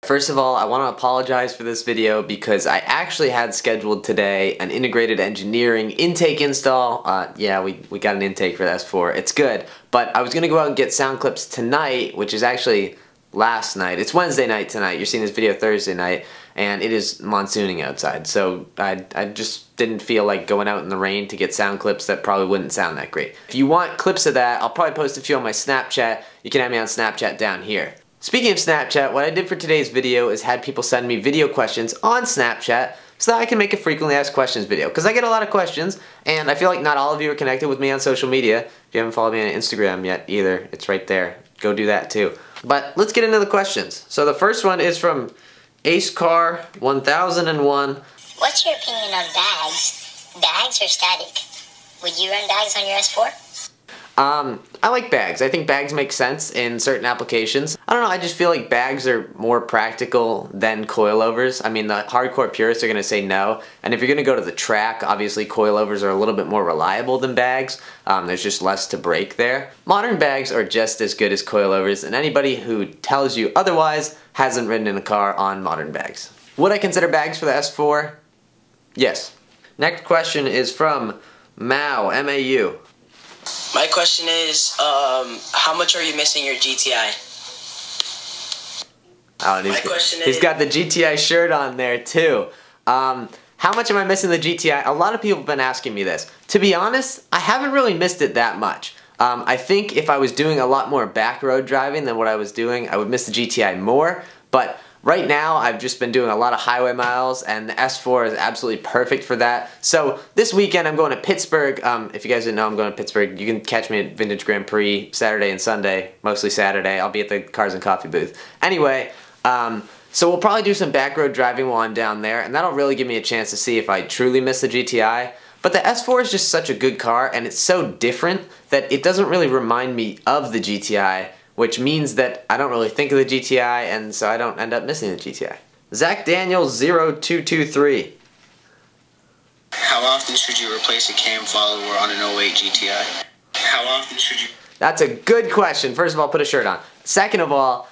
First of all, I want to apologize for this video because I actually had scheduled today an integrated engineering intake install. Yeah, we got an intake for the S4. It's good, but I was going to go out and get sound clips tonight, which is actually last night. It's Wednesday night tonight. You're seeing this video Thursday night, and it is monsooning outside, so I just didn't feel like going out in the rain to get sound clips that probably wouldn't sound that great. If you want clips of that, I'll probably post a few on my Snapchat. You can add me on Snapchat down here. Speaking of Snapchat, what I did for today's video is had people send me video questions on Snapchat so that I can make a frequently asked questions video. Because I get a lot of questions, and I feel like not all of you are connected with me on social media. If you haven't followed me on Instagram yet either, it's right there. Go do that too. But let's get into the questions. So the first one is from AceCar1001. What's your opinion on bags? Bags or static? Would you run bags on your S4? I like bags. I think bags make sense in certain applications. I don't know, I just feel like bags are more practical than coilovers. I mean, the hardcore purists are going to say no, and if you're going to go to the track, obviously coilovers are a little bit more reliable than bags. There's just less to break there. Modern bags are just as good as coilovers, and anybody who tells you otherwise hasn't ridden in a car on modern bags. Would I consider bags for the S4? Yes. Next question is from Mao, M-A-U. My question is, how much are you missing your GTI? Oh, and he's got the GTI shirt on there too. How much am I missing the GTI? A lot of people have been asking me this. To be honest, I haven't really missed it that much. I think if I was doing a lot more back road driving than what I was doing, I would miss the GTI more, but right now, I've just been doing a lot of highway miles, and the S4 is absolutely perfect for that. So this weekend, I'm going to Pittsburgh. If you guys didn't know, I'm going to Pittsburgh. You can catch me at Vintage Grand Prix Saturday and Sunday, mostly Saturday. I'll be at the Cars and Coffee booth. Anyway, so we'll probably do some back road driving while I'm down there, and that'll really give me a chance to see if I truly miss the GTI. But the S4 is just such a good car, and it's so different that it doesn't really remind me of the GTI, which means that I don't really think of the GTI, and so I don't end up missing the GTI. Zach Daniels 0223. How often should you replace a cam follower on an 08 GTI? How often should you... That's a good question. First of all, put a shirt on. Second of all,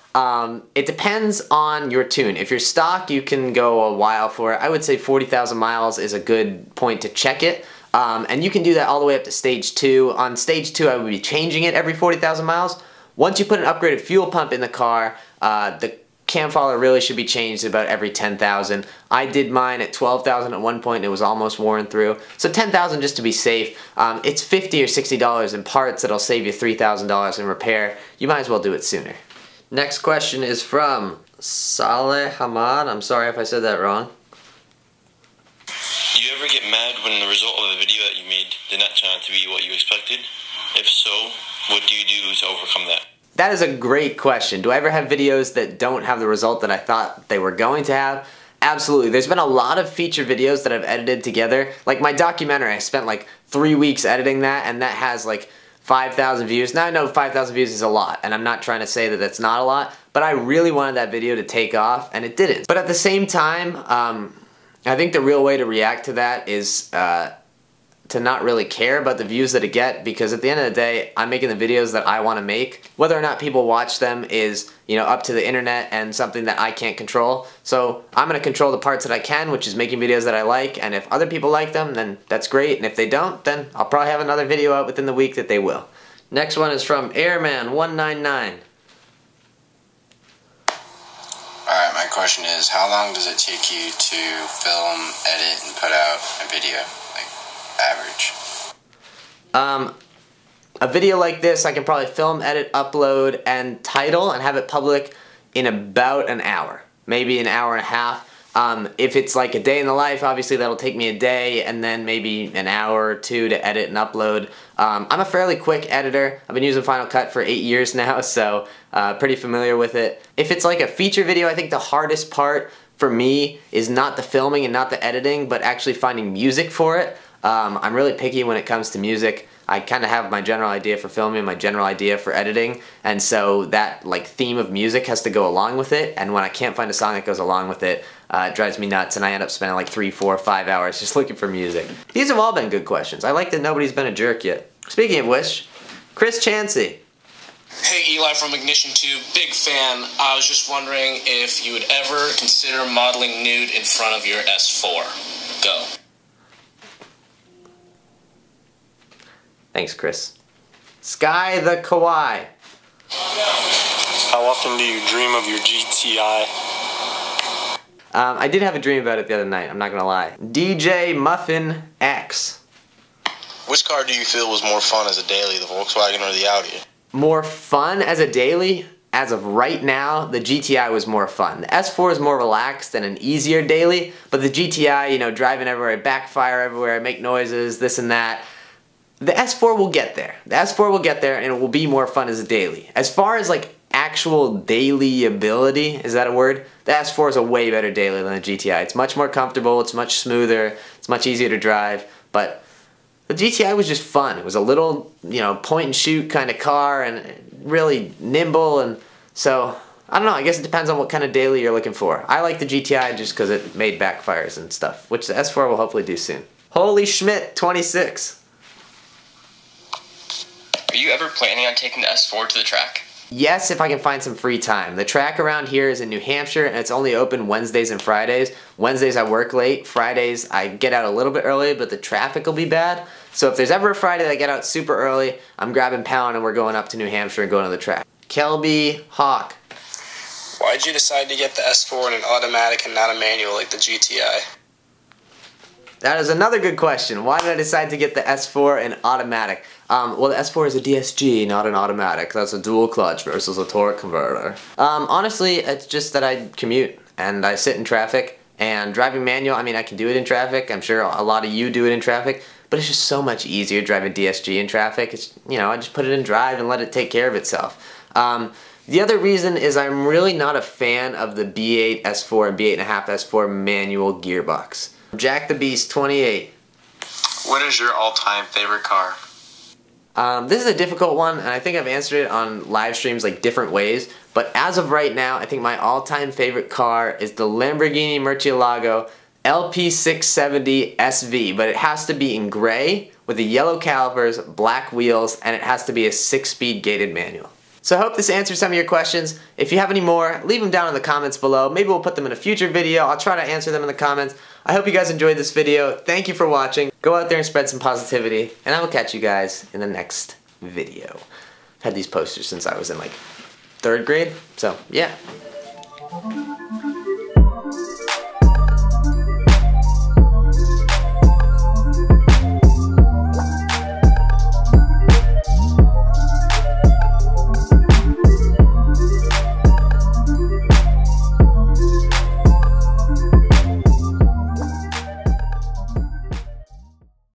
it depends on your tune. If you're stock, you can go a while for it. I would say 40,000 miles is a good point to check it. And you can do that all the way up to stage 2. On stage 2, I would be changing it every 40,000 miles. Once you put an upgraded fuel pump in the car, the cam follower really should be changed about every 10,000. I did mine at 12,000 at one point and it was almost worn through. So 10,000 just to be safe. It's $50 or $60 in parts that'll save you $3,000 in repair. You might as well do it sooner. Next question is from Saleh Hamad. I'm sorry if I said that wrong. Do you ever get mad when the result of a video that you made did not turn out to be what you expected? If so, what do you do to overcome that? That is a great question. Do I ever have videos that don't have the result that I thought they were going to have? Absolutely. There's been a lot of feature videos that I've edited together. Like my documentary, I spent like 3 weeks editing that, and that has like 5,000 views. Now I know 5,000 views is a lot, and I'm not trying to say that that's not a lot, but I really wanted that video to take off, and it didn't. But at the same time, I think the real way to react to that is to not really care about the views that it get, because at the end of the day, I'm making the videos that I want to make. Whether or not people watch them is, you know, up to the internet and something that I can't control. So I'm going to control the parts that I can, which is making videos that I like, and if other people like them, then that's great, and if they don't, then I'll probably have another video out within the week that they will. Next one is from Airman199. Alright, my question is, how long does it take you to film, edit, and put out a video? Like, average. A video like this I can probably film, edit, upload, and title and have it public in about an hour. Maybe an hour and a half. If it's like a day in the life, obviously that'll take me a day, and then maybe an hour or two to edit and upload. I'm a fairly quick editor. I've been using Final Cut for 8 years now, so pretty familiar with it. If it's like a feature video, I think the hardest part for me is not the filming and not the editing, but actually finding music for it. I'm really picky when it comes to music. I kind of have my general idea for filming, my general idea for editing, and so that like theme of music has to go along with it, and when I can't find a song that goes along with it, it drives me nuts, and I end up spending like 3, 4, 5 hours just looking for music. These have all been good questions. I like that nobody's been a jerk yet. Speaking of which, Chris Chansey. Hey, Eli from IgnitionTube, big fan. I was just wondering if you would ever consider modeling nude in front of your S4. Go. Thanks, Chris. Sky the Kawaii. How often do you dream of your GTI? I did have a dream about it the other night, I'm not gonna lie. DJ Muffin X. Which car do you feel was more fun as a daily, the Volkswagen or the Audi? More fun as a daily? As of right now, the GTI was more fun. The S4 is more relaxed and an easier daily, but the GTI, you know, driving everywhere, I backfire everywhere, I make noises, this and that. The S4 will get there. The S4 will get there and it will be more fun as a daily. As far as like actual daily ability, is that a word? The S4 is a way better daily than the GTI. It's much more comfortable, it's much smoother, it's much easier to drive, but the GTI was just fun. It was a little, you know, point and shoot kind of car and really nimble, and so, I don't know, I guess it depends on what kind of daily you're looking for. I like the GTI just because it made backfires and stuff, which the S4 will hopefully do soon. Holy Schmidt, 26. Are you ever planning on taking the S4 to the track? Yes, if I can find some free time. The track around here is in New Hampshire and it's only open Wednesdays and Fridays. Wednesdays I work late, Fridays I get out a little bit early, but the traffic will be bad. So if there's ever a Friday that I get out super early, I'm grabbing Pound and we're going up to New Hampshire and going to the track. Kelby Hawk. Why'd you decide to get the S4 in an automatic and not a manual like the GTI? That is another good question. Why did I decide to get the S4 in automatic? Well, the S4 is a DSG, not an automatic. That's a dual clutch versus a torque converter. Honestly, it's just that I commute and I sit in traffic, and driving manual, I mean, I can do it in traffic. I'm sure a lot of you do it in traffic, but it's just so much easier driving DSG in traffic. It's, you know, I just put it in drive and let it take care of itself. The other reason is I'm really not a fan of the B8 S4 and B8.5 S4 manual gearbox. Jack the Beast 28. What is your all-time favorite car? This is a difficult one, and I think I've answered it on live streams like different ways, but as of right now, I think my all-time favorite car is the Lamborghini Murcielago LP670 SV, but it has to be in gray with the yellow calipers, black wheels, and it has to be a 6-speed gated manual. So I hope this answers some of your questions. If you have any more, leave them down in the comments below. Maybe we'll put them in a future video. I'll try to answer them in the comments. I hope you guys enjoyed this video. Thank you for watching. Go out there and spread some positivity, and I will catch you guys in the next video. I've had these posters since I was in like 3rd grade, so yeah.